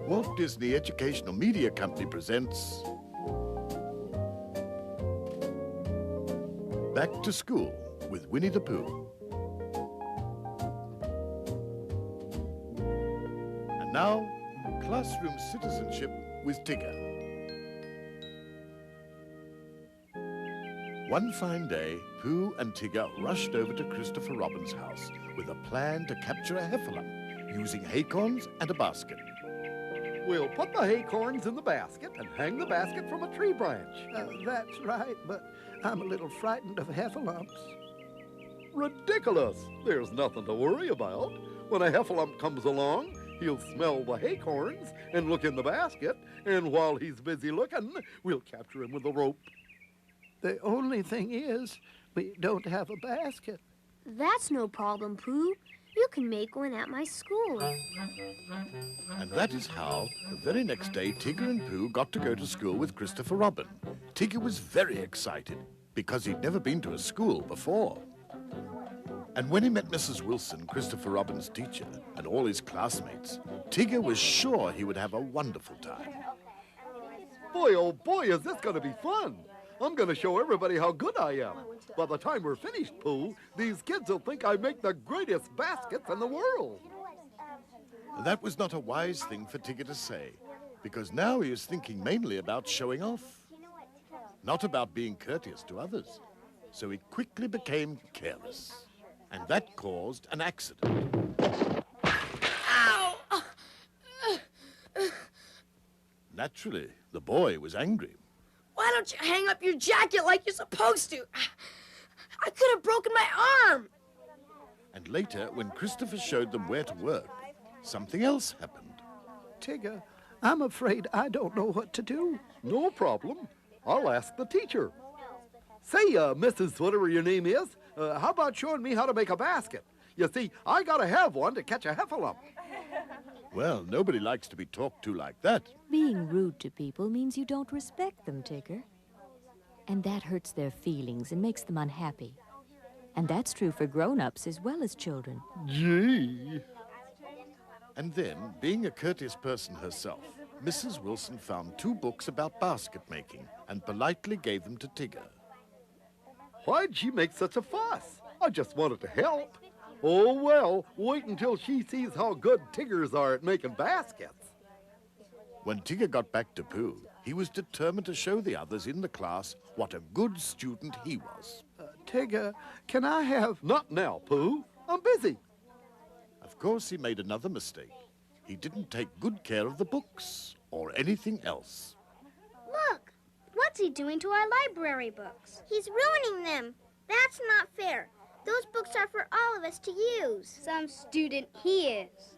Walt Disney Educational Media Company presents Back to School with Winnie the Pooh. And now, Classroom Citizenship with Tigger. One fine day, Pooh and Tigger rushed over to Christopher Robin's house with a plan to capture a heffalump using acorns and a basket. We'll put the acorns in the basket and hang the basket from a tree branch. That's right, but I'm a little frightened of heffalumps. Ridiculous! There's nothing to worry about. When a heffalump comes along, he'll smell the acorns and look in the basket, and while he's busy looking, we'll capture him with a rope. The only thing is, we don't have a basket. That's no problem, Pooh. You can make one at my school. And that is how, the very next day, Tigger and Pooh got to go to school with Christopher Robin. Tigger was very excited because he'd never been to a school before. And when he met Mrs. Wilson, Christopher Robin's teacher, and all his classmates, Tigger was sure he would have a wonderful time. Boy, oh boy, is this going to be fun! I'm going to show everybody how good I am. By the time we're finished, Pooh, these kids will think I make the greatest baskets in the world. That was not a wise thing for Tigger to say, because now he was thinking mainly about showing off, not about being courteous to others. So he quickly became careless, and that caused an accident. Ow! Naturally, the boy was angry. Why don't you hang up your jacket like you're supposed to? I could have broken my arm. And later, when Christopher showed them where to work, something else happened. Tigger, I'm afraid I don't know what to do. No problem. I'll ask the teacher. Say, Mrs. whatever your name is, how about showing me how to make a basket? You see, I gotta have one to catch a heffalump. Well, nobody likes to be talked to like that. Being rude to people means you don't respect them, Tigger. And that hurts their feelings and makes them unhappy. And that's true for grown-ups as well as children. Gee. And then, being a courteous person herself, Mrs. Wilson found 2 books about basket making and politely gave them to Tigger. Why'd she make such a fuss? I just wanted to help. Oh, well, wait until she sees how good Tiggers are at making baskets. When Tigger got back to Pooh, he was determined to show the others in the class what a good student he was. Tigger, can I have... Not now, Pooh. I'm busy. Of course, he made another mistake. He didn't take good care of the books or anything else. Look, what's he doing to our library books? He's ruining them. That's not fair. Those books are for all of us to use. Some student he is.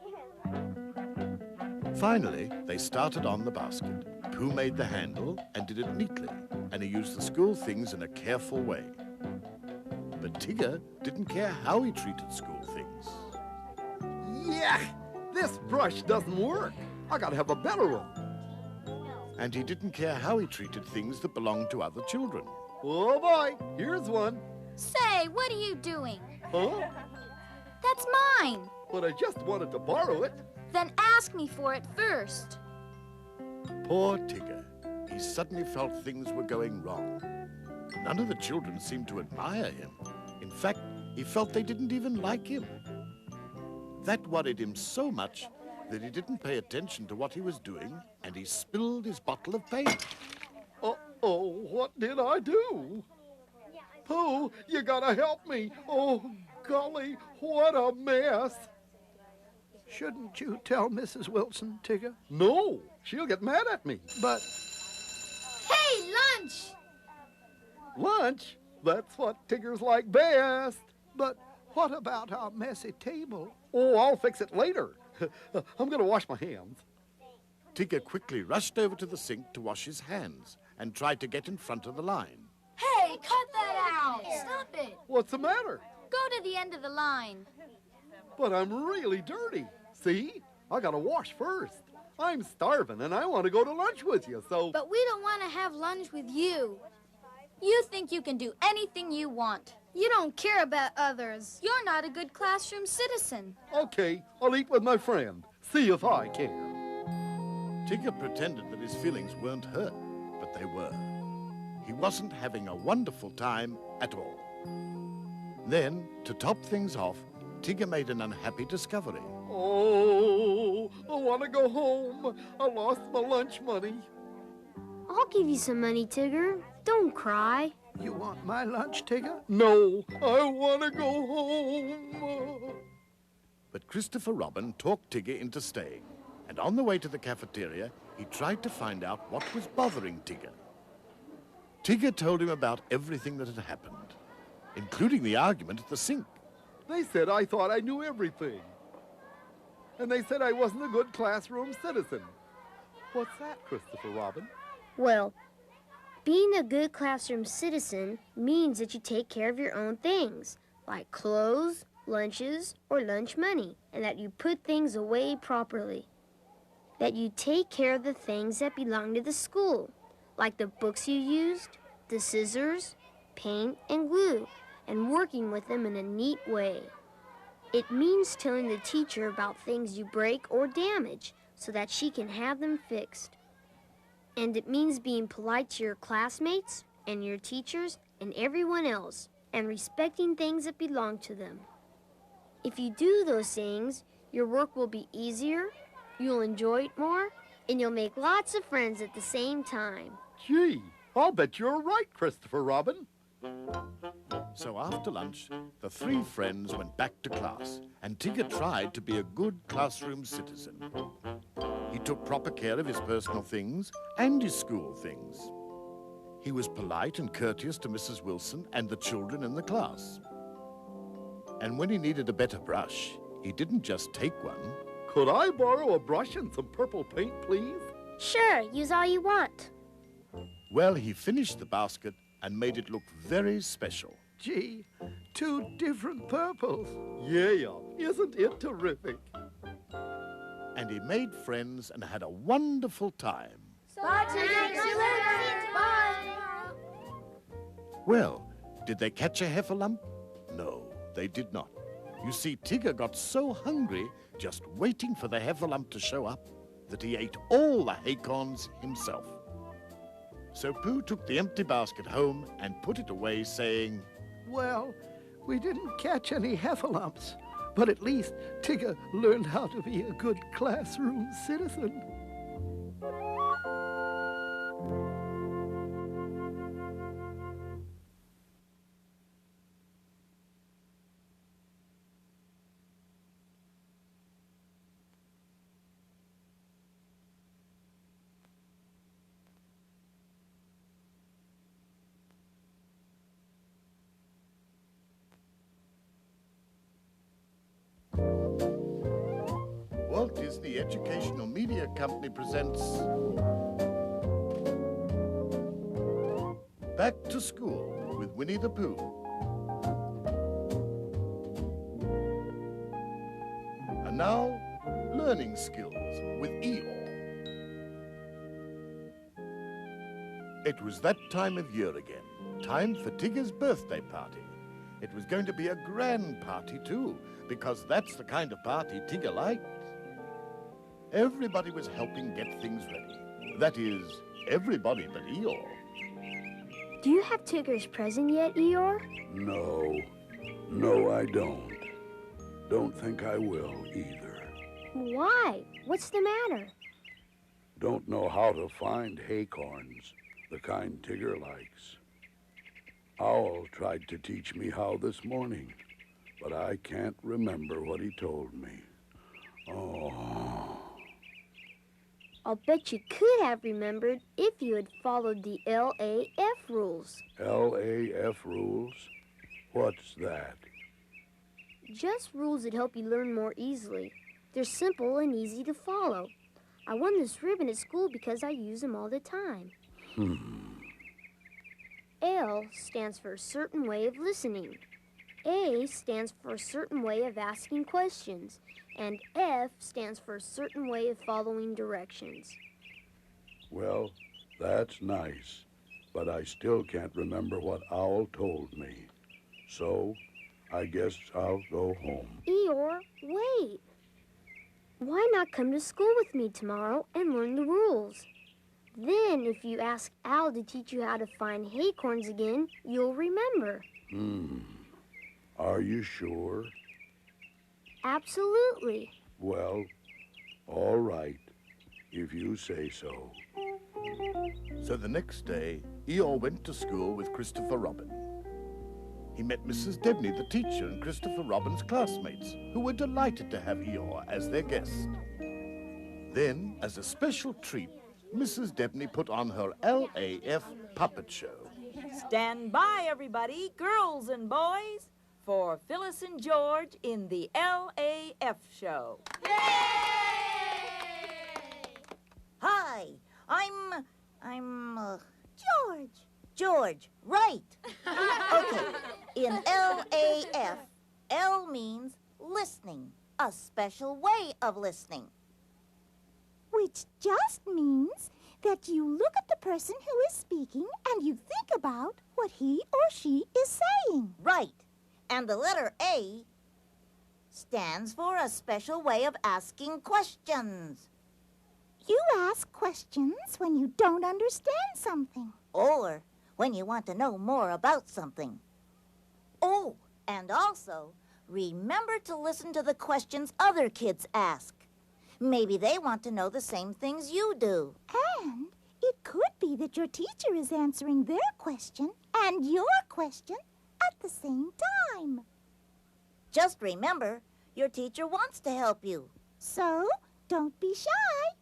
Finally, they started on the basket. Pooh made the handle and did it neatly, and he used the school things in a careful way. But Tigger didn't care how he treated school things. Yeah, this brush doesn't work. I gotta have a better one. And he didn't care how he treated things that belonged to other children. Oh, boy, here's one. Say, what are you doing? Huh? That's mine. But I just wanted to borrow it. Then ask me for it first. Poor Tigger. He suddenly felt things were going wrong. None of the children seemed to admire him. In fact, he felt they didn't even like him. That worried him so much that he didn't pay attention to what he was doing, and he spilled his bottle of paint. Uh-oh, what did I do? Pooh, you gotta help me. Oh, golly, what a mess. Shouldn't you tell Mrs. Wilson, Tigger? No, she'll get mad at me. But... Hey, lunch! Lunch? That's what Tiggers like best. But what about our messy table? Oh, I'll fix it later. I'm gonna wash my hands. Tigger quickly rushed over to the sink to wash his hands and tried to get in front of the line. Hey, cut that out! Stop it! What's the matter? Go to the end of the line. But I'm really dirty. See? I gotta wash first. I'm starving and I want to go to lunch with you, so... But we don't want to have lunch with you. You think you can do anything you want. You don't care about others. You're not a good classroom citizen. Okay, I'll eat with my friend. See if I care. Tigger pretended that his feelings weren't hurt, but they were. He wasn't having a wonderful time at all. Then, to top things off, Tigger made an unhappy discovery. Oh, I want to go home. I lost my lunch money. I'll give you some money, Tigger. Don't cry. You want my lunch, Tigger? No, I want to go home. But Christopher Robin talked Tigger into staying, and on the way to the cafeteria, he tried to find out what was bothering Tigger. Tigger told him about everything that had happened, including the argument at the sink. They said I thought I knew everything. And they said I wasn't a good classroom citizen. What's that, Christopher Robin? Well, being a good classroom citizen means that you take care of your own things, like clothes, lunches, or lunch money, and that you put things away properly. That you take care of the things that belong to the school, like the books you used, the scissors, paint, and glue, and working with them in a neat way. It means telling the teacher about things you break or damage so that she can have them fixed. And it means being polite to your classmates and your teachers and everyone else, and respecting things that belong to them. If you do those things, your work will be easier, you'll enjoy it more, and you'll make lots of friends at the same time. Gee, I'll bet you're right, Christopher Robin. So after lunch, the three friends went back to class, and Tigger tried to be a good classroom citizen. He took proper care of his personal things and his school things. He was polite and courteous to Mrs. Wilson and the children in the class. And when he needed a better brush, he didn't just take one. Could I borrow a brush and some purple paint, please? Sure, use all you want. Well, he finished the basket and made it look very special. Gee, 2 different purples. Yeah, isn't it terrific? And he made friends and had a wonderful time. Bye, Tigger. Bye. Well, did they catch a heffalump? No, they did not. You see, Tigger got so hungry just waiting for the heffalump to show up that he ate all the acorns himself. So Pooh took the empty basket home and put it away, saying, Well, we didn't catch any heffalumps, but at least Tigger learned how to be a good classroom citizen. Walt Disney Educational Media Company presents Back to School with Winnie the Pooh. And now, Learning Skills with Eeyore. It was that time of year again, time for Tigger's birthday party. It was going to be a grand party, too, because that's the kind of party Tigger liked. Everybody was helping get things ready. That is, everybody but Eeyore. Do you have Tigger's present yet, Eeyore? No, I don't. Don't think I will either. Why? What's the matter? Don't know how to find acorns, the kind Tigger likes. Owl tried to teach me how this morning, but I can't remember what he told me. Oh. I'll bet you could have remembered if you had followed the LAF rules. LAF rules? What's that? Just rules that help you learn more easily. They're simple and easy to follow. I won this ribbon at school because I use them all the time. L stands for a certain way of listening. A stands for a certain way of asking questions. And F stands for a certain way of following directions. Well, that's nice, but I still can't remember what Owl told me. So, I guess I'll go home. Eeyore, wait. Why not come to school with me tomorrow and learn the rules? Then, if you ask Al to teach you how to find acorns again, you'll remember. Are you sure? Absolutely. Well, all right, if you say so. So the next day, Eeyore went to school with Christopher Robin. He met Mrs. Debney, the teacher, and Christopher Robin's classmates, who were delighted to have Eeyore as their guest. Then, as a special treat, Mrs. Debney put on her LAF puppet show. Stand by, everybody, girls and boys, for Phyllis and George in the LAF show. Hi, I'm George, right. Okay, in LAF, L means listening, a special way of listening. Which just means that you look at the person who is speaking and you think about what he or she is saying. Right, and the letter A stands for a special way of asking questions. You ask questions when you don't understand something. Or when you want to know more about something. Oh, and also, remember to listen to the questions other kids ask. Maybe they want to know the same things you do. And it could be that your teacher is answering their question and your question at the same time. Just remember, your teacher wants to help you. So, don't be shy.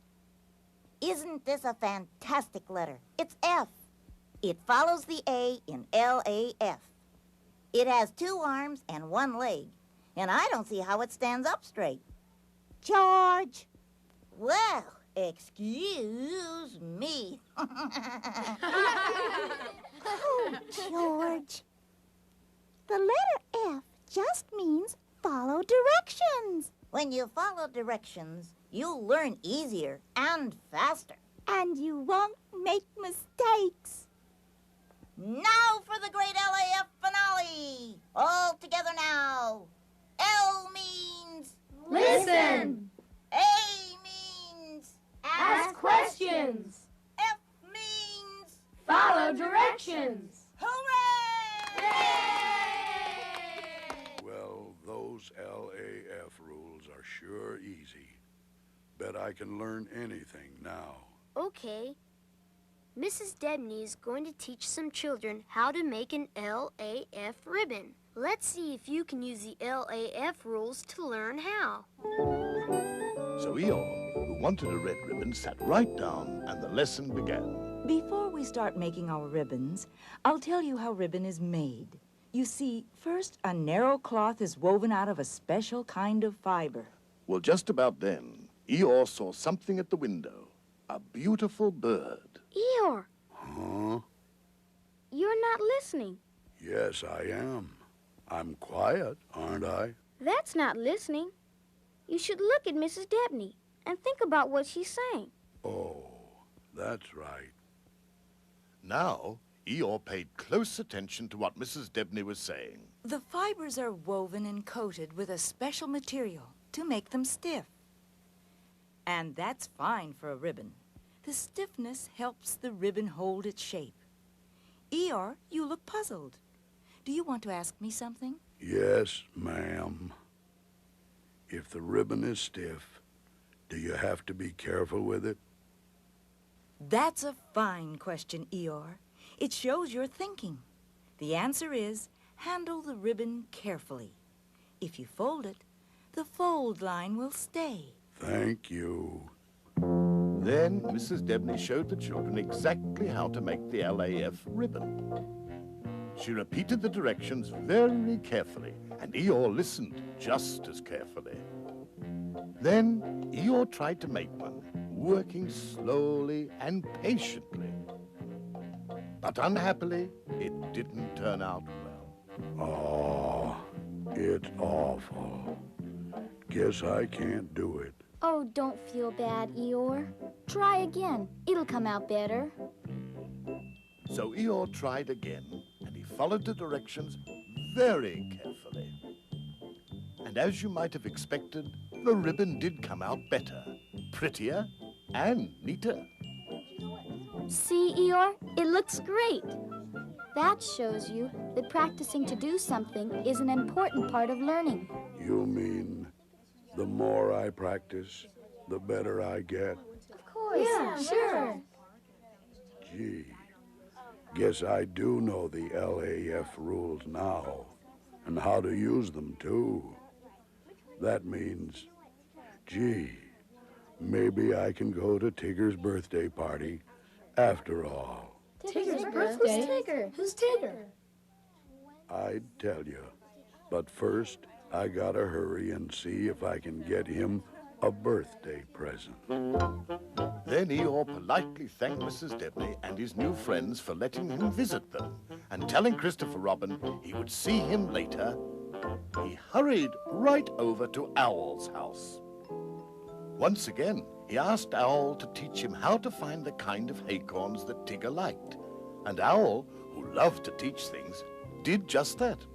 Isn't this a fantastic letter? It's F. It follows the A in LAF. It has 2 arms and 1 leg, and I don't see how it stands up straight. George. Well, excuse me. Oh, George. The letter F just means follow directions. When you follow directions, you'll learn easier and faster. And you won't make mistakes. Now for the great LAF finale. All together now. L means Listen. A means Ask questions. F means Follow directions. hooray! Well, those LAF rules are sure easy. Bet I can learn anything now. Okay. Mrs. Debney is going to teach some children how to make an LAF ribbon. Let's see if you can use the LAF rules to learn how. So Eeyore, who wanted a red ribbon, sat right down and the lesson began. Before we start making our ribbons, I'll tell you how ribbon is made. You see, first a narrow cloth is woven out of a special kind of fiber. Well, just about then, Eeyore saw something at the window. A beautiful bird. Eeyore, Huh? you're not listening. Yes, I am. I'm quiet, aren't I? That's not listening. You should look at Mrs. Debney and think about what she's saying. Oh, that's right. Now, Eeyore paid close attention to what Mrs. Debney was saying. The fibers are woven and coated with a special material to make them stiff. And that's fine for a ribbon. The stiffness helps the ribbon hold its shape. Eeyore, you look puzzled. Do you want to ask me something? Yes, ma'am. If the ribbon is stiff, do you have to be careful with it? That's a fine question, Eeyore. It shows your thinking. The answer is handle the ribbon carefully. If you fold it, the fold line will stay. Thank you. Then Mrs. Debney showed the children exactly how to make the LAF ribbon. She repeated the directions very carefully, and Eeyore listened just as carefully. Then Eeyore tried to make one, working slowly and patiently. But unhappily, it didn't turn out well. Oh, it's awful. Guess I can't do it. Oh, don't feel bad, Eeyore. Try again. It'll come out better. So Eeyore tried again, and he followed the directions very carefully. And as you might have expected, the ribbon did come out better, prettier, and neater. See, Eeyore? It looks great. That shows you that practicing to do something is an important part of learning. You mean the more I practice, the better I get? Of course. Yeah, sure. Gee, guess I do know the LAF rules now, and how to use them, too. That means, gee, maybe I can go to Tigger's birthday party after all. Tigger's birthday? Who's Tigger? I'd tell you, but first I gotta hurry and see if I can get him a birthday present. Then Eeyore politely thanked Mrs. Debney and his new friends for letting him visit them, and telling Christopher Robin he would see him later, he hurried right over to Owl's house. Once again, he asked Owl to teach him how to find the kind of acorns that Tigger liked, and Owl, who loved to teach things, did just that.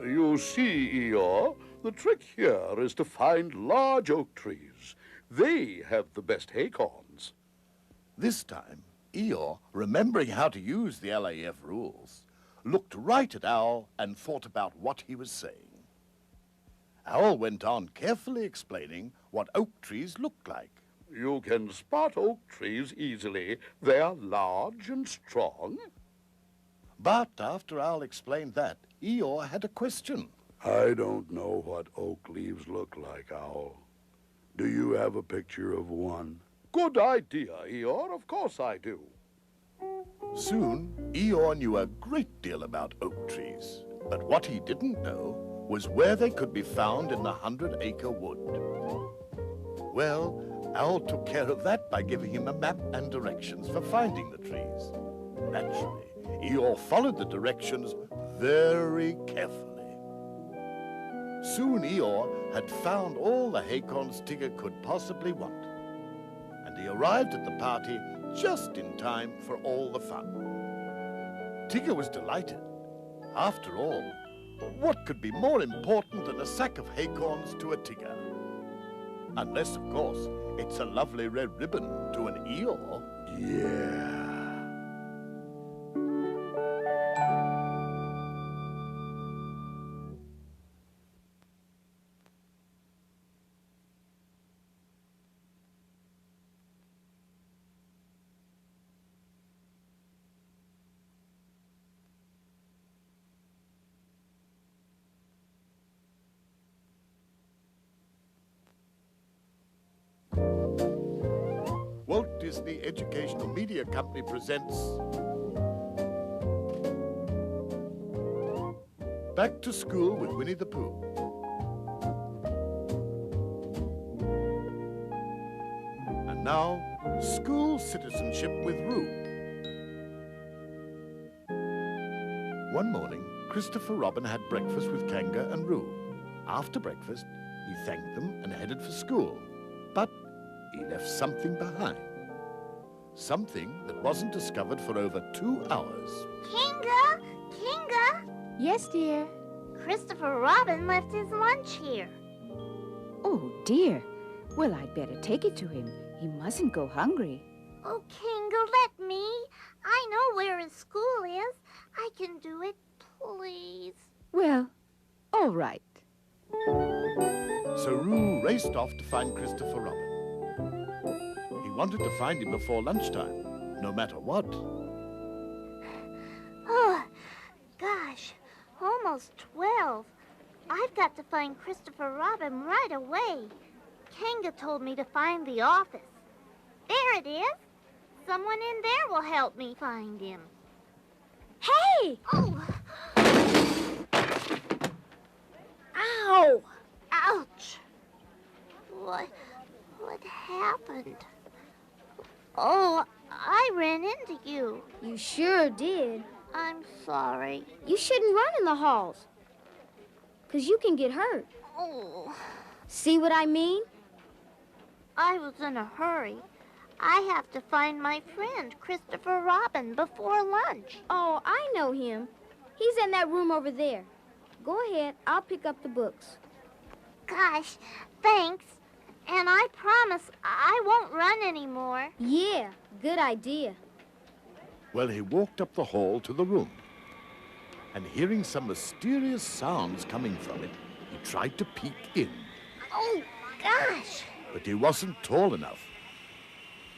You see, Eeyore, the trick here is to find large oak trees. They have the best acorns. This time, Eeyore, remembering how to use the LAF rules, looked right at Owl and thought about what he was saying. Owl went on carefully explaining what oak trees looked like. You can spot oak trees easily. They're large and strong. But after Owl explained that, Eeyore had a question. I don't know what oak leaves look like, Owl. Do you have a picture of one? Good idea, Eeyore. Of course I do. Soon, Eeyore knew a great deal about oak trees, but what he didn't know was where they could be found in the 100-acre wood. Well, Owl took care of that by giving him a map and directions for finding the trees. Naturally, Eeyore followed the directions very carefully. Soon Eeyore had found all the acorns Tigger could possibly want, and he arrived at the party just in time for all the fun. Tigger was delighted. After all, what could be more important than a sack of acorns to a Tigger? Unless, of course, it's a lovely red ribbon to an Eeyore. Yeah. Walt Disney Educational Media Company presents Back to School with Winnie the Pooh. And now, School Citizenship with Roo. One morning, Christopher Robin had breakfast with Kanga and Roo. After breakfast, he thanked them and headed for school. But he left something behind. Something that wasn't discovered for over 2 hours. Kinga! Kinga! Yes, dear. Christopher Robin left his lunch here. Oh, dear. Well, I'd better take it to him. He mustn't go hungry. Oh, Kinga, let me. I know where his school is. I can do it, please. Well, all right. So Roo raced off to find Christopher Robin. He wanted to find him before lunchtime, no matter what. Oh, gosh, almost 12. I've got to find Christopher Robin right away. Kanga told me to find the office. There it is. Someone in there will help me find him. Hey! Oh! Ow! Ouch! What happened? Oh, I ran into you. You sure did. I'm sorry. You shouldn't run in the halls, 'cause you can get hurt. Oh, See what I mean? I was in a hurry. I have to find my friend, Christopher Robin, before lunch. Oh, I know him. He's in that room over there. Go ahead. I'll pick up the books. gosh, thanks. And I promise I won't run anymore. Yeah, good idea. Well, he walked up the hall to the room. And hearing some mysterious sounds coming from it, he tried to peek in. Oh, gosh. But he wasn't tall enough.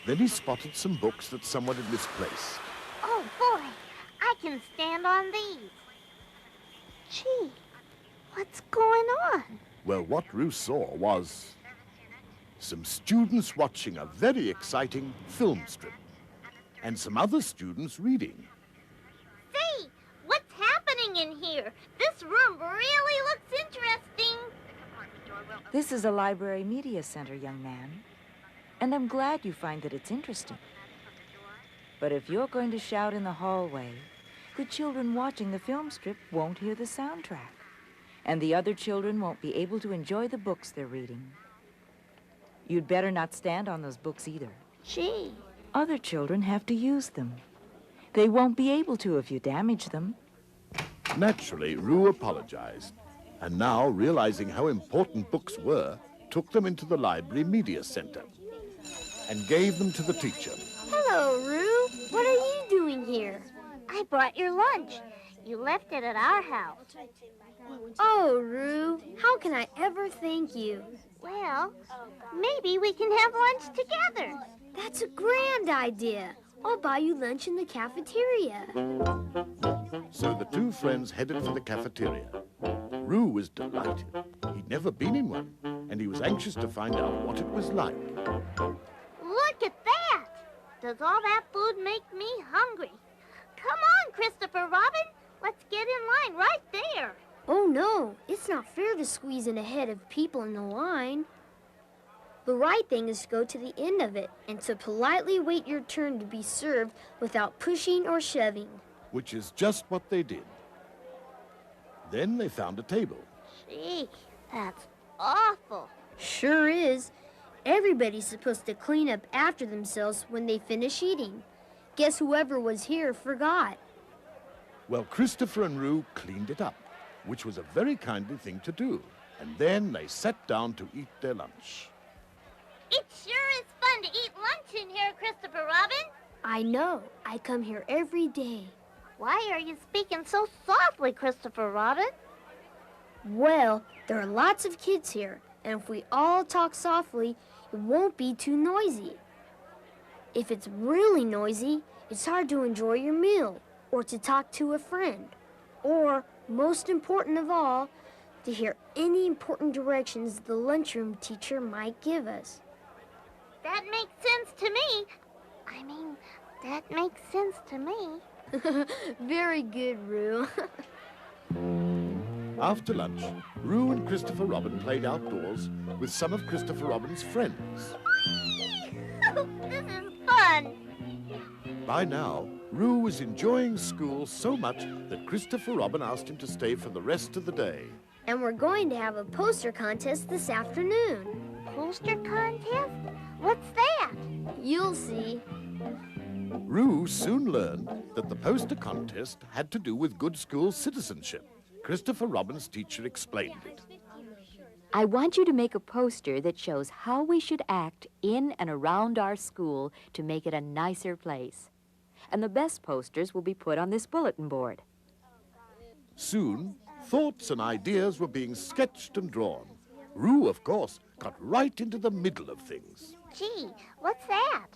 Then he spotted some books that someone had misplaced. Oh, boy. I can stand on these. Gee, what's going on? Well, what Roo saw was some students watching a very exciting film strip. And some other students reading. Say, what's happening in here? This room really looks interesting. This is a library media center, young man. And I'm glad you find that it's interesting. But if you're going to shout in the hallway, the children watching the film strip won't hear the soundtrack. And the other children won't be able to enjoy the books they're reading. You'd better not stand on those books either. Gee. Other children have to use them. They won't be able to if you damage them. Naturally, Roo apologized, and now, realizing how important books were, took them into the library media center and gave them to the teacher. Hello, Roo. What are you doing here? I brought your lunch. You left it at our house. Oh, Roo, how can I ever thank you? Well, maybe we can have lunch together. That's a grand idea. I'll buy you lunch in the cafeteria. So the two friends headed for the cafeteria. Roo was delighted. He'd never been in one, and he was anxious to find out what it was like. Look at that! Does all that food make me hungry? Come on, Christopher Robin. Let's get in line right there. Oh, no. It's not fair to squeeze in ahead of people in the line. The right thing is to go to the end of it and to politely wait your turn to be served without pushing or shoving. Which is just what they did. Then they found a table. Gee, that's awful. Sure is. Everybody's supposed to clean up after themselves when they finish eating. Guess whoever was here forgot. Well, Christopher and Roo cleaned it up, which was a very kindly thing to do. And then they sat down to eat their lunch. It sure is fun to eat lunch in here, Christopher Robin. I know. I come here every day. Why are you speaking so softly, Christopher Robin? Well, there are lots of kids here, and if we all talk softly, it won't be too noisy. If it's really noisy, it's hard to enjoy your meal, or to talk to a friend, or, most important of all, to hear any important directions the lunchroom teacher might give us. That makes sense to me. That makes sense to me. Very good, Roo. After lunch, Roo and Christopher Robin played outdoors with some of Christopher Robin's friends. This is fun. By now, Roo was enjoying school so much that Christopher Robin asked him to stay for the rest of the day. And we're going to have a poster contest this afternoon. Poster contest? What's that? You'll see. Roo soon learned that the poster contest had to do with good school citizenship. Christopher Robin's teacher explained it. I want you to make a poster that shows how we should act in and around our school to make it a nicer place. And the best posters will be put on this bulletin board. Soon, thoughts and ideas were being sketched and drawn. Roo, of course, got right into the middle of things. Gee, what's that?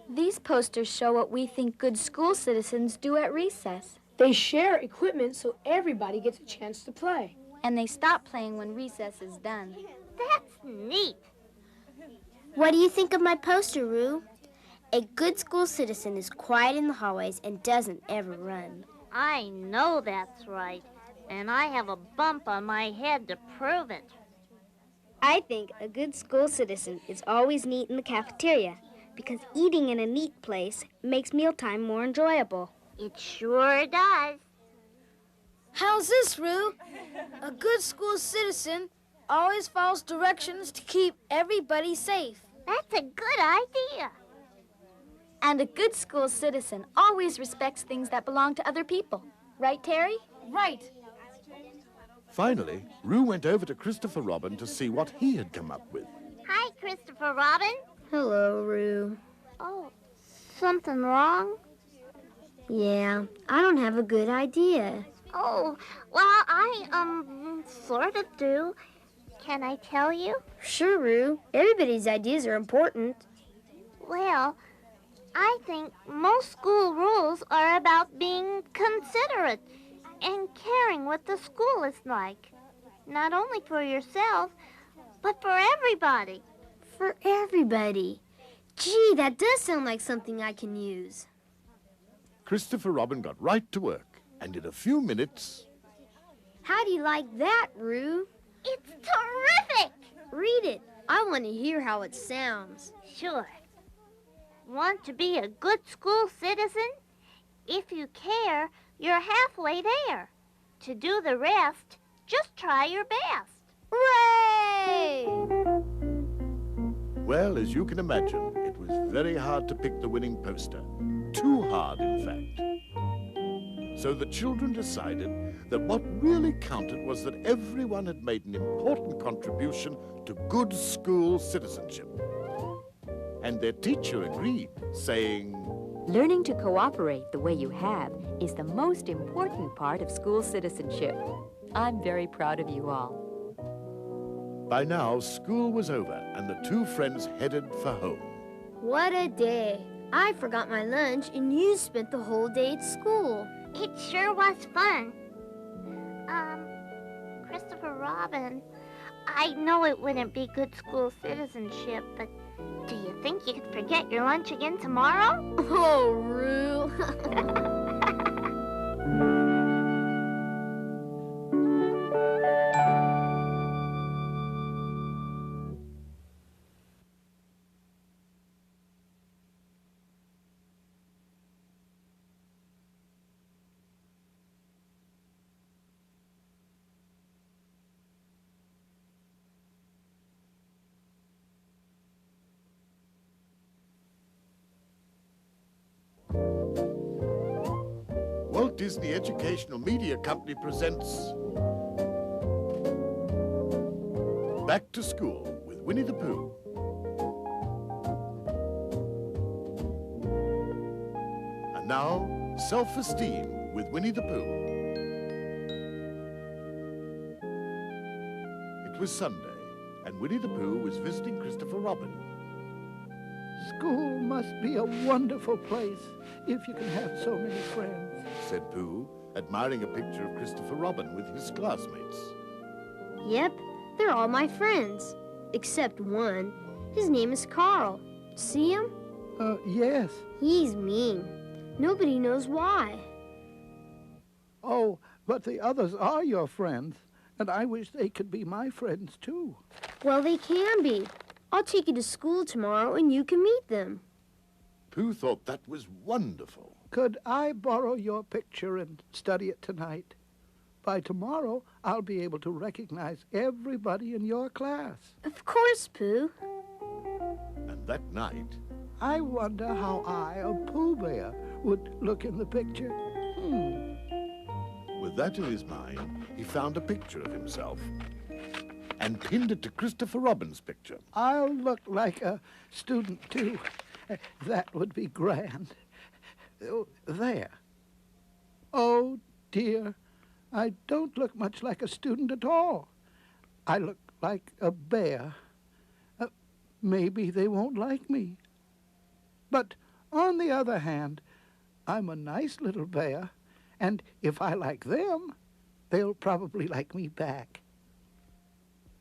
These posters show what we think good school citizens do at recess. They share equipment so everybody gets a chance to play. And they stop playing when recess is done. That's neat. What do you think of my poster, Roo? A good school citizen is quiet in the hallways and doesn't ever run. I know that's right. And I have a bump on my head to prove it. I think a good school citizen is always neat in the cafeteria because eating in a neat place makes mealtime more enjoyable. It sure does. How's this, Roo? A good school citizen always follows directions to keep everybody safe. That's a good idea. And a good school citizen always respects things that belong to other people. Right, Terry? Right. Finally, Roo went over to Christopher Robin to see what he had come up with. Hi, Christopher Robin. Hello, Roo. Oh, something wrong? Yeah, I don't have a good idea. Oh, well, I, sort of do. Can I tell you? Sure, Roo. Everybody's ideas are important. Well, I think most school rules are about being considerate and caring what the school is like. Not only for yourself, but for everybody. For everybody. Gee, that does sound like something I can use. Christopher Robin got right to work, and in a few minutes... How do you like that, Roo? It's terrific! Read it. I want to hear how it sounds. Sure. Want to be a good school citizen? If you care, you're halfway there. To do the rest, just try your best. Hooray! Well, as you can imagine, it was very hard to pick the winning poster. Too hard, in fact. So the children decided that what really counted was that everyone had made an important contribution to good school citizenship. And their teacher agreed, saying, Learning to cooperate the way you have is the most important part of school citizenship. I'm very proud of you all. By now, school was over, and the two friends headed for home. What a day. I forgot my lunch, and you spent the whole day at school. It sure was fun. Christopher Robin, I know it wouldn't be good school citizenship, but do you think you could forget your lunch again tomorrow? Oh, Roo. Walt Disney Educational Media Company presents Back to School with Winnie the Pooh. And now, Self-Esteem with Winnie the Pooh. It was Sunday, and Winnie the Pooh was visiting Christopher Robin. School must be a wonderful place if you can have so many friends, said Pooh, admiring a picture of Christopher Robin with his classmates. Yep, they're all my friends. Except one. His name is Carl. See him? Yes. He's mean. Nobody knows why. Oh, but the others are your friends, and I wish they could be my friends, too. Well, they can be. I'll take you to school tomorrow, and you can meet them. Pooh thought that was wonderful. Could I borrow your picture and study it tonight? By tomorrow, I'll be able to recognize everybody in your class. Of course, Pooh. And that night... I wonder how I, a Pooh Bear, would look in the picture. With that in his mind, he found a picture of himself and pinned it to Christopher Robin's picture. I'll look like a student, too. That would be grand. Oh, there. Oh, dear. I don't look much like a student at all. I look like a bear. Maybe they won't like me. But on the other hand, I'm a nice little bear, and if I like them, they'll probably like me back.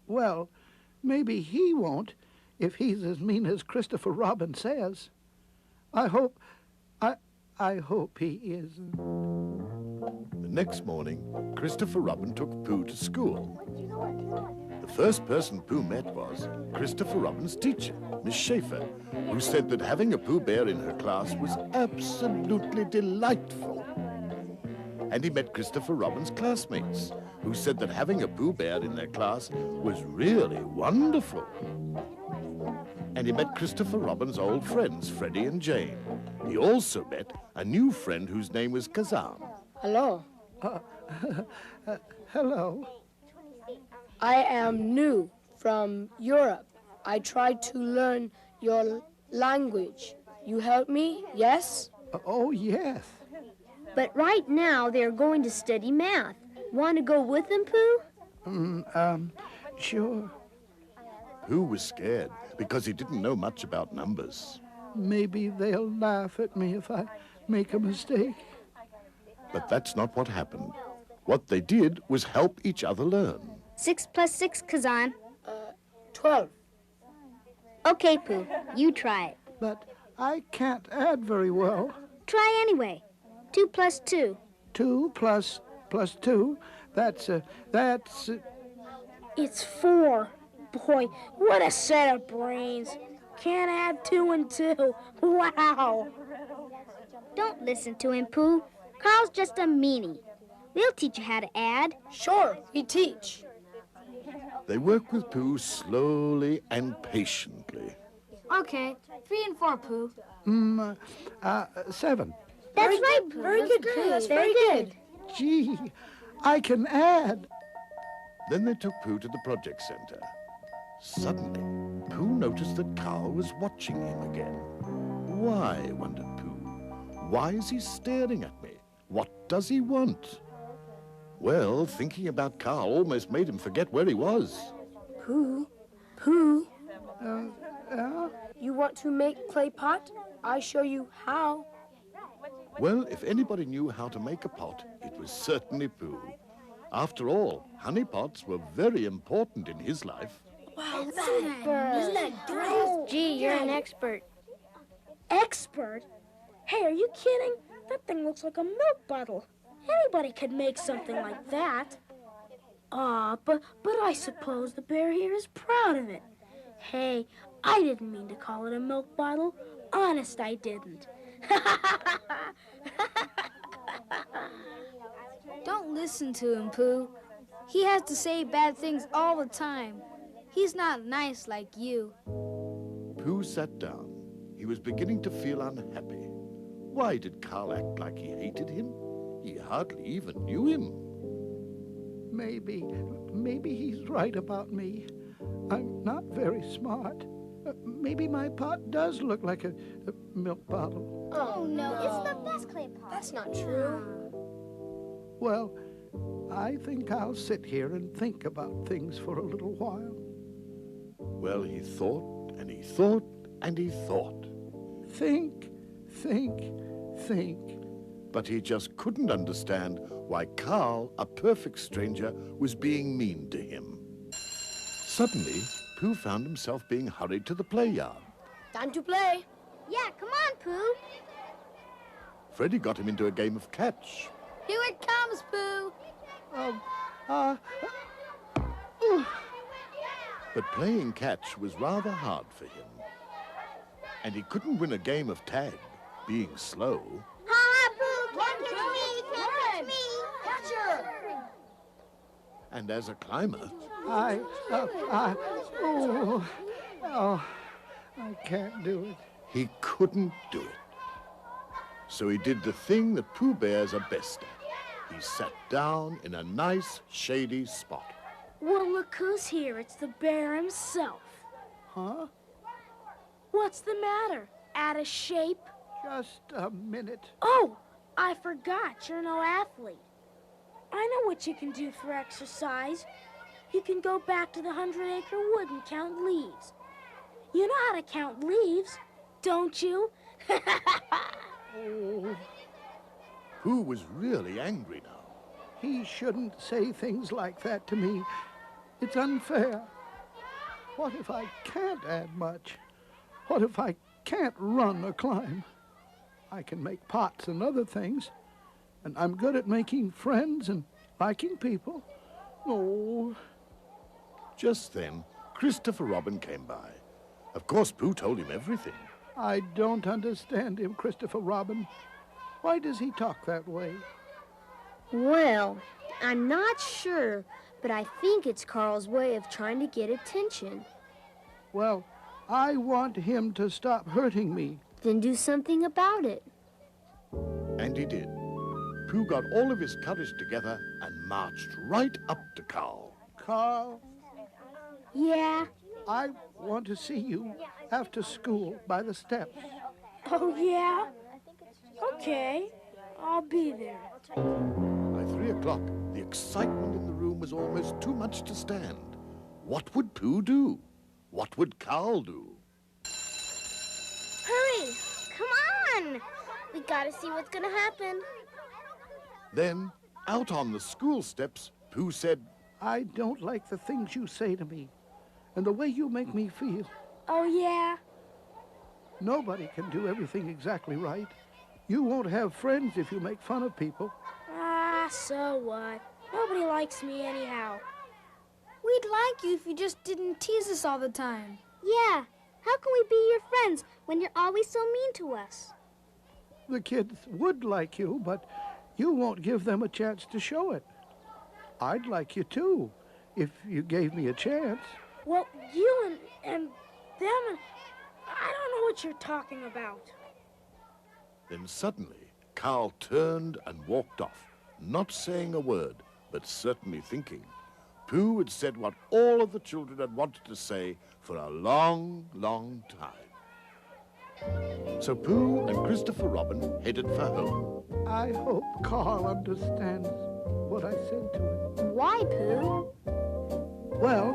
Well, maybe he won't if he's as mean as Christopher Robin says. I hope he isn't. The next morning, Christopher Robin took Pooh to school. The first person Pooh met was Christopher Robin's teacher, Miss Schaefer, who said that having a Pooh Bear in her class was absolutely delightful. And he met Christopher Robin's classmates, who said that having a Pooh Bear in their class was really wonderful. And he met Christopher Robin's old friends, Freddie and Jane. He also met a new friend whose name was Kazam. Hello. Hello. I am new from Europe. I tried to learn your language. You help me, yes? Oh, yes. But right now they're going to study math. Want to go with them, Pooh? Sure. Pooh was scared because he didn't know much about numbers. Maybe they'll laugh at me if I make a mistake. But that's not what happened. What they did was help each other learn. 6 plus 6, Kazan. 12. Okay, Pooh, you try it. But I can't add very well. Try anyway. 2 plus 2. 2 plus 2, that's... It's 4. Boy, what a set of brains. Can't add 2 and 2. Wow. Don't listen to him, Pooh. Carl's just a meanie. We'll teach you how to add. Sure, we teach. They worked with Pooh slowly and patiently. Okay, 3 and 4, Pooh. 7. That's right, Pooh. Very good, Pooh. That's very good. Gee, I can add. Then they took Pooh to the project center. Suddenly, Pooh noticed that Carl was watching him again. Why, wondered Pooh. Why is he staring at me? What does he want? Well, thinking about Carl almost made him forget where he was. Pooh? You want to make clay pot? I show you how. Well, if anybody knew how to make a pot, it was certainly Pooh. After all, honey pots were very important in his life. Wow, isn't that great? Gee, you're an expert. Expert? Hey, are you kidding? That thing looks like a milk bottle. Anybody could make something like that. But I suppose the bear here is proud of it. Hey, I didn't mean to call it a milk bottle. Honest, I didn't. Don't listen to him, Pooh. He has to say bad things all the time. He's not nice like you. Pooh sat down. He was beginning to feel unhappy. Why did Carl act like he hated him? He hardly even knew him. Maybe he's right about me. I'm not very smart. Maybe my pot does look like a milk bottle. Oh, no. It's the best clay pot. That's not true. Well, I think I'll sit here and think about things for a little while. Well, he thought, and he thought, and he thought. Think. But he just couldn't understand why Carl, a perfect stranger, was being mean to him. Suddenly, Pooh found himself being hurried to the play yard. Time to play. Yeah, come on, Pooh. Freddie got him into a game of catch. Here it comes, Pooh. But playing catch was rather hard for him. And he couldn't win a game of tag, being slow. Ha, Pooh, can't catch me. Catcher. And as a climber, I can't do it. he couldn't do it. So he did the thing that Pooh Bears are best at. He sat down in a nice, shady spot. Well, look who's here. It's the bear himself. Huh? What's the matter? Out of shape? Just a minute. Oh, I forgot. You're no athlete. I know what you can do for exercise. You can go back to the 100-acre wood and count leaves. You know how to count leaves, don't you? Oh, Pooh was really angry now. he shouldn't say things like that to me. It's unfair. What if I can't add much? What if I can't run or climb? I can make pots and other things, and I'm good at making friends and liking people. Oh. Just then, Christopher Robin came by. Of course, Pooh told him everything. I don't understand him, Christopher Robin. Why does he talk that way? Well, I'm not sure, but I think it's Carl's way of trying to get attention. Well, I want him to stop hurting me. Then do something about it. And he did. Pooh got all of his courage together and marched right up to Carl. Carl, Yeah? I want to see you after school by the steps. Oh, yeah? Okay, I'll be there. By 3 o'clock, the excitement in the room was almost too much to stand. What would Pooh do? What would Carl do? Hurry! Come on! We gotta see what's gonna happen. Then, out on the school steps, Pooh said, I don't like the things you say to me and the way you make me feel. Oh, yeah? Nobody can do everything exactly right. You won't have friends if you make fun of people. Ah, so what? Nobody likes me anyhow. We'd like you if you just didn't tease us all the time. Yeah. How can we be your friends when you're always so mean to us? The kids would like you, but you won't give them a chance to show it. I'd like you too, if you gave me a chance. Well, you and them and... I don't know what you're talking about. Then suddenly, Carl turned and walked off, not saying a word, but certainly thinking. Pooh had said what all of the children had wanted to say for a long, long time. So Pooh and Christopher Robin headed for home. I hope Carl understands what I said to him. Why, Pooh? Well,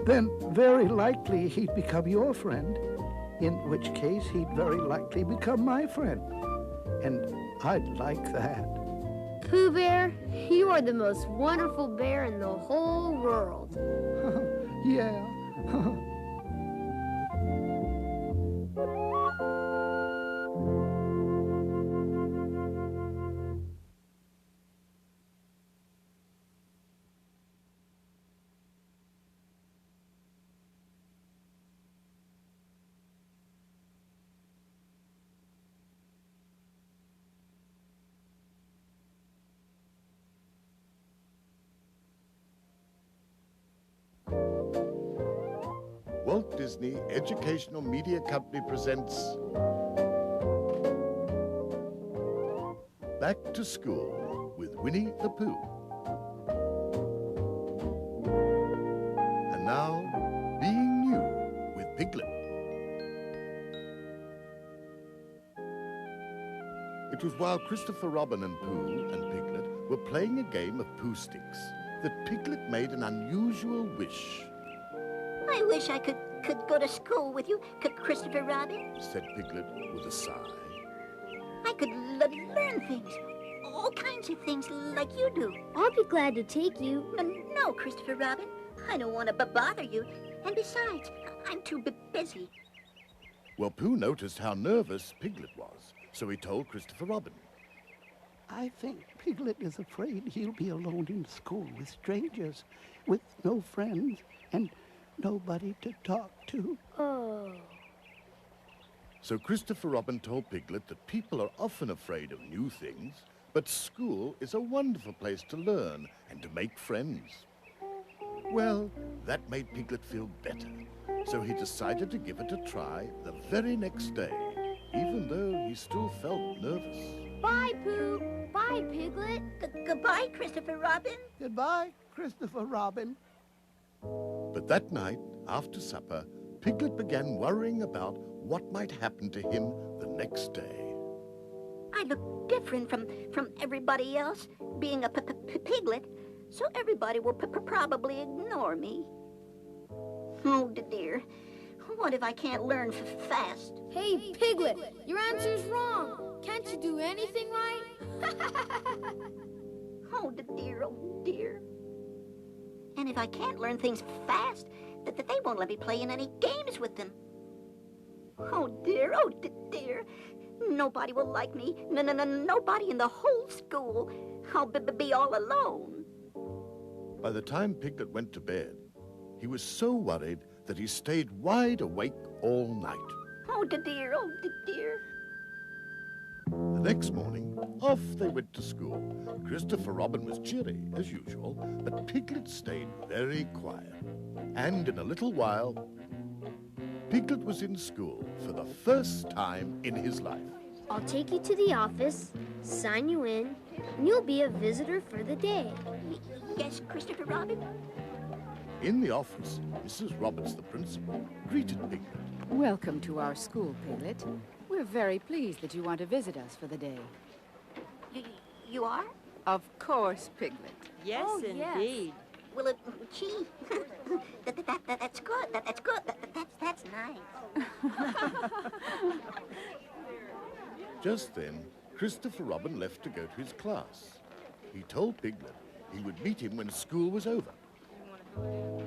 then very likely he'd become your friend, in which case he'd very likely become my friend. And I'd like that. Pooh Bear, you are the most wonderful bear in the whole world. Yeah. Walt Disney Educational Media Company presents Back to School with Winnie the Pooh. And now, Being New with Piglet. It was while Christopher Robin and Pooh and Piglet were playing a game of Pooh Sticks that Piglet made an unusual wish. I wish I could go to school with you, Christopher Robin. Said Piglet with a sigh. I could learn things, all kinds of things like you do. I'll be glad to take you. No, Christopher Robin. I don't want to bother you. And besides, I'm too busy. Well, Pooh noticed how nervous Piglet was, so he told Christopher Robin. I think Piglet is afraid he'll be alone in school with strangers, with no friends, and nobody to talk to. Oh. So Christopher Robin told Piglet that people are often afraid of new things, but school is a wonderful place to learn and to make friends. Well, that made Piglet feel better, so he decided to give it a try the very next day, even though he still felt nervous. Bye, Pooh. Bye, Piglet. Goodbye, Christopher Robin. Goodbye, Christopher Robin. But that night, after supper, Piglet began worrying about what might happen to him the next day. I look different from everybody else, being a piglet, so everybody will probably ignore me. Oh, dear. What if I can't learn fast? Hey, Piglet, your answer's wrong. Can't you do anything right? Oh, dear, oh, dear. And if I can't learn things fast, that they won't let me play in any games with them. Oh, dear, oh, dear. Nobody will like me. Nobody in the whole school. I'll be all alone. By the time Piglet went to bed, he was so worried that he stayed wide awake all night. Oh, dear, oh, dear. The next morning, off they went to school. Christopher Robin was cheery, as usual, but Piglet stayed very quiet. And in a little while, Piglet was in school for the first time in his life. I'll take you to the office, sign you in, and you'll be a visitor for the day. Yes, Christopher Robin? In the office, Mrs. Roberts, the principal, greeted Piglet. Welcome to our school, Piglet. We're very pleased that you want to visit us for the day. You are? Of course, Piglet. Yes, indeed. Well, gee, that's good. That's good. That's nice. Just then, Christopher Robin left to go to his class. He told Piglet he would meet him when school was over.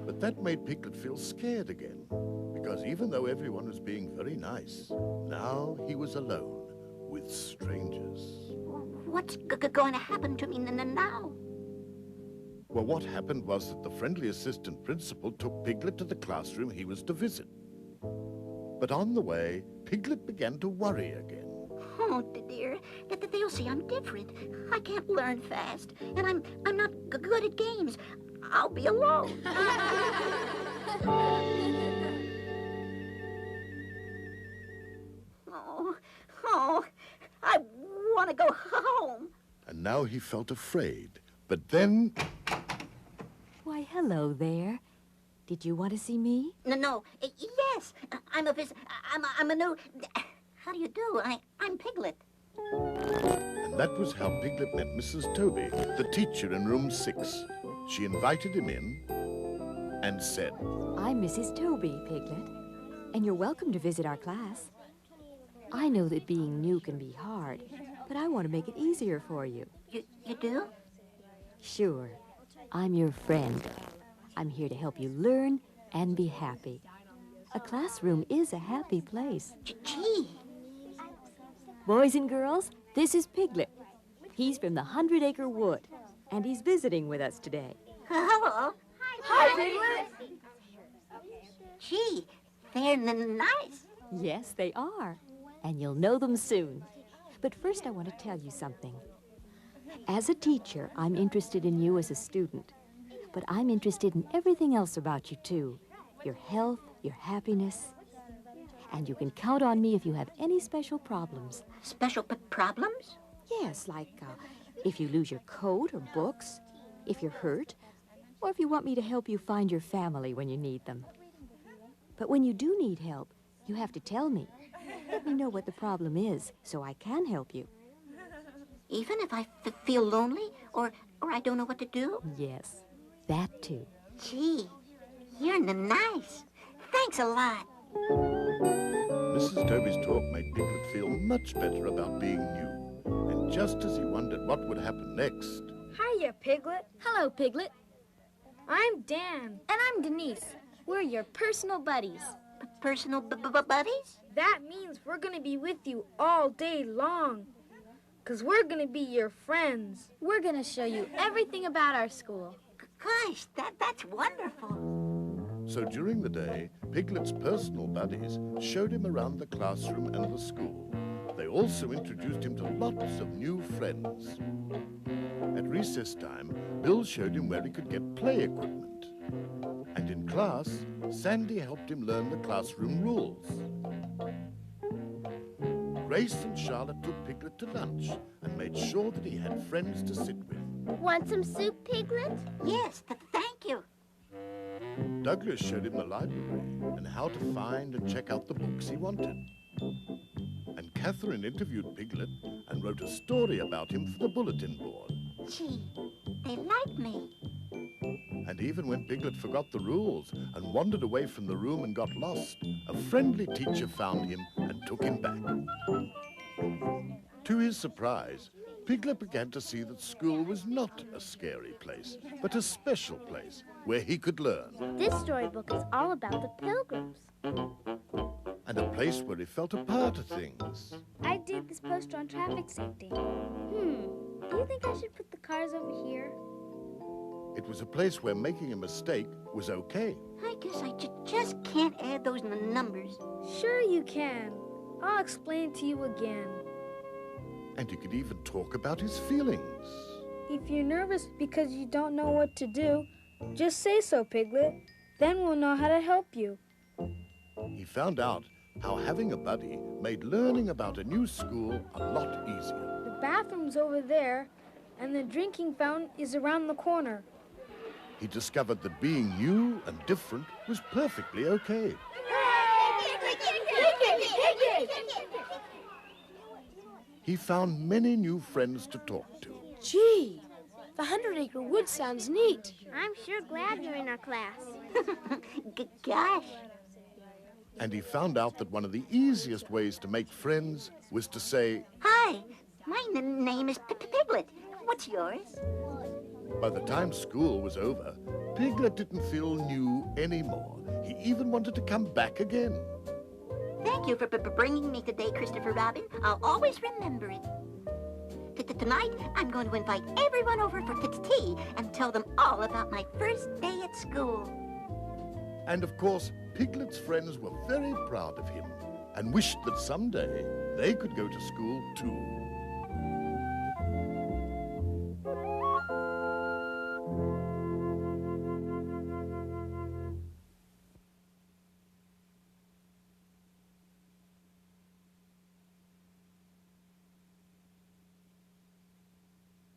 But that made Piglet feel scared again, because even though everyone was being very nice, now he was alone with strangers. What's going to happen to me now? Well, what happened was that the friendly assistant principal took Piglet to the classroom he was to visit. But on the way, Piglet began to worry again. Oh, dear, they'll say I'm different. I can't learn fast, and I'm not good at games. I'll be alone. Oh, I want to go home. And now he felt afraid. But then... Why, hello there. Did you want to see me? No. Yes, I'm a new... How do you do? I'm Piglet. And that was how Piglet met Mrs. Toby, the teacher in room 6. She invited him in and said, I'm Mrs. Toby, Piglet, and you're welcome to visit our class. I know that being new can be hard, but I want to make it easier for you. You do? Sure. I'm your friend. I'm here to help you learn and be happy. A classroom is a happy place. Gee. Boys and girls, this is Piglet. He's from the 100-Acre Wood, and he's visiting with us today. Hello. Hi, Piglet. Gee, they're nice. Yes, they are, and you'll know them soon. But first I want to tell you something. As a teacher, I'm interested in you as a student, but I'm interested in everything else about you, too. Your health, your happiness. And you can count on me if you have any special problems. Special problems? Yes, like if you lose your coat or books, if you're hurt, or if you want me to help you find your family when you need them. But when you do need help, you have to tell me. Let me know what the problem is so I can help you. Even if I feel lonely or I don't know what to do? Yes, that too. Gee, you're nice. Thanks a lot. Mrs. Toby's talk made Piglet feel much better about being new. And just as he wondered what would happen next... Hiya, Piglet. Hello, Piglet. I'm Dan. And I'm Denise. We're your personal buddies. Personal buddies? That means we're going to be with you all day long. 'Cause we're going to be your friends. We're going to show you everything about our school. Gosh, that's wonderful. So during the day, Piglet's personal buddies showed him around the classroom and the school. They also introduced him to lots of new friends. At recess time, Bill showed him where he could get play equipment. And in class, Sandy helped him learn the classroom rules. Grace and Charlotte took Piglet to lunch and made sure that he had friends to sit with. Want some soup, Piglet? Yes, thank you. Douglas showed him the library and how to find and check out the books he wanted. And Catherine interviewed Piglet and wrote a story about him for the bulletin board. Gee, they like me. And even when Piglet forgot the rules and wandered away from the room and got lost, a friendly teacher found him and took him back. To his surprise, Piglet began to see that school was not a scary place, but a special place where he could learn. This storybook is all about the Pilgrims. And a place where he felt a part of things. I did this poster on traffic safety. Do you think I should put the cars over here? It was a place where making a mistake was okay. I guess I just can't add those numbers. Sure you can. I'll explain it to you again. And he could even talk about his feelings. If you're nervous because you don't know what to do, just say so, Piglet. Then we'll know how to help you. He found out how having a buddy made learning about a new school a lot easier. The bathroom's over there, and the drinking fountain is around the corner. he discovered that being new and different was perfectly okay. He found many new friends to talk to. Gee, the 100-acre wood sounds neat. I'm sure glad you're in our class. Gosh. And he found out that one of the easiest ways to make friends was to say, Hi, my name is Piglet. What's yours? by the time school was over, Piglet didn't feel new anymore. He even wanted to come back again. Thank you for bringing me today, Christopher Robin. I'll always remember it. Tonight, I'm going to invite everyone over for tea and tell them all about my first day at school. And of course, Piglet's friends were very proud of him and wished that someday they could go to school too.